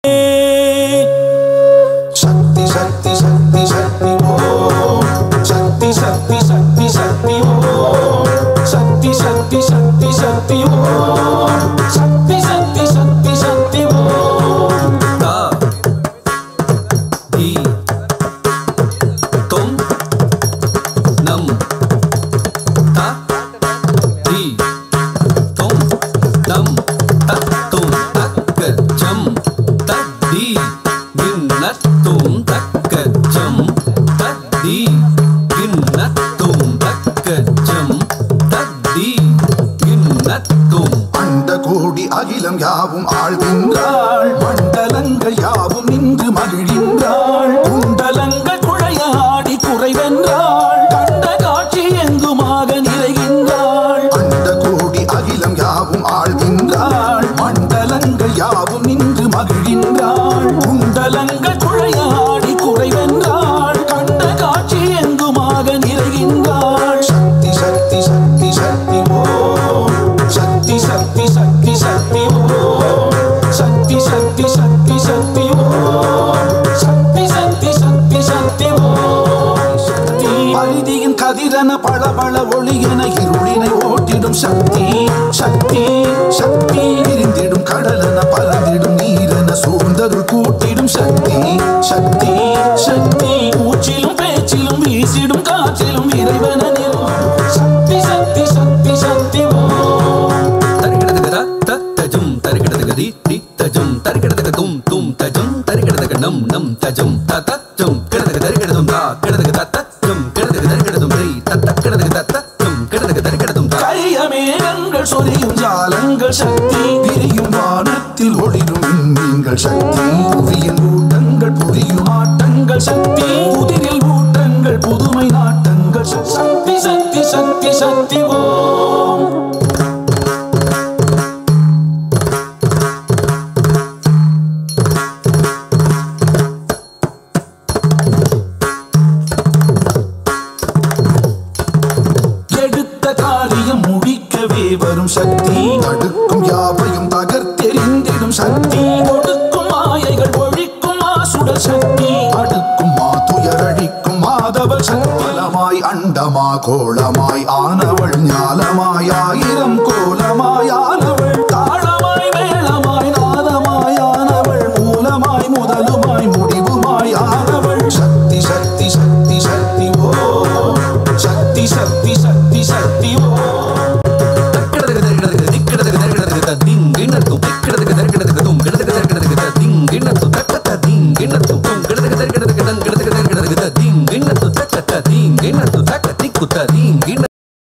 शक्ति शक्ति शक्ति शक्ति ओम शक्ति शक्ति शक्ति शक्ति ओम शक्ति शक्ति शक्ति शक्ति ओम शक्ति शक्ति शक्ति शक्ति ओम ता धी तुम नम ता धी तुम नम तक तुम तक जम तक धी गिन्नत्तुम तक्कजम तद्दी गिन्नत्तुम तक्कजम तद्दी गिन्नत्तुम அண்டகோடி அகிலம் யாவும் ஆழ்கின்றாள் மண்டலங்கள் யாவும் நின்று மகிழ்கின்றாள் குண்டலங்கள் குழையாடி குறைவென்றாள் கண்ட காட்சி எங்குமாக நிறைகின்றாள் அண்டகோடி அகிலம் யாவும் ஆழ்கின்றாள் மண்டலங்கள் யாவும் நின்று மகிழ்கின்றாள் குண்டலங்கள் குழையாடி குறைவென்றாள் கண்ட காட்சி எங்குமாக நிறைகின்றாள் சக்தி சக்தி சக்தி சக்தி ஓம் சக்தி சக்தி சக்தி சக்தி ஓம் சக்தி சக்தி சக்தி சக்தி ஓம் சக்தி சக்தி சக்தி சக்தி ஓம் சக்தி பரிதியின் கதிரன பளபள ஒளியென இருளினை ஓட்டிடும் சக்தி சக்தி சக்தி விரிந்திடும் கடலென பறந்திடும் நீரென சூழ்ந்தருள் கூட்டிடும் சக்தி சக்தி சக்தி மூச்சிலும் பேச்சிலும் வீசிடும் காற்றிலும் இறைவன சக்தி சக்தி சக்தி சக்தி ஓம் தரிகிடதகதா தத்தஜும் தரிகிடதகதி தித்தஜும் தரிகிடதகதும் தும் தஜும் தரிகிடதக நம் நம் தஜும் தத்தஜும் கிடதக தரிகிடதும் தா கிடதக தத்தஜும் கிடதக தரிகிடதும் ரை தத்த கிடதக தத்தஜும் கிடதக தரிகிடதும் தா கையமேகங்கள் சொரியும் ஜாலங்கள் சக்தி விரியும் வானத்தில் ஒளிரும் விண்மீன்கள் சக்தி புவியின் ஊட்டங்கள் புரியும் ஆட்டங்கள் சக்தி புதிரில் ஊட்டங்கள் புதுமை நாட்டங்கள் சக்தி சக்தி சக்தி சக்தி ஓம் எடுத்த காரியம் முடிக்கவே வரும் சக்தி தடுக்கும் யாவையும் தகர்த்தெறிந்திடும் சக்தி கொடுக்கும் மாயைகள் ஒழிக்கும் மாசுடல் சக்தி அடுக்கும் துயரழிக்கும் மாதவள் சக்பலமாய் அண்டமா கோளமாய் ஆனவள் ஞாலமாய் ஆயிரம் கோலமாய் ஆனவள் தாளமாய் மேளமாய் நாதமாய் ஆனவள் மூலமாய் முதலுமாய் முடிவுமாய் ஆனவள் சக்தி சக்தி சக்தி சக்தி ஓம் சக்தி சக்தி சக்தி சக்தி ஓம் தக்கிடதக தரிகிடதக திக்கிடதக தரிகிடதக தத்திங் கிண்ணத்தும் திக்கிடதக தரிகிடதக தும் கிடதக தரிகிடதக தத்திங் கிண்ணத்தும் தக்கத்த திங் கிண்ணத்தும் தும் கிடதக தரிகிடதக தங் கிடதக தரிகிடதக தத்திங் கிண்ணத்தும் தக்கத்த திங் கிண்ணத்தும் தக்க திக்குத்த திங்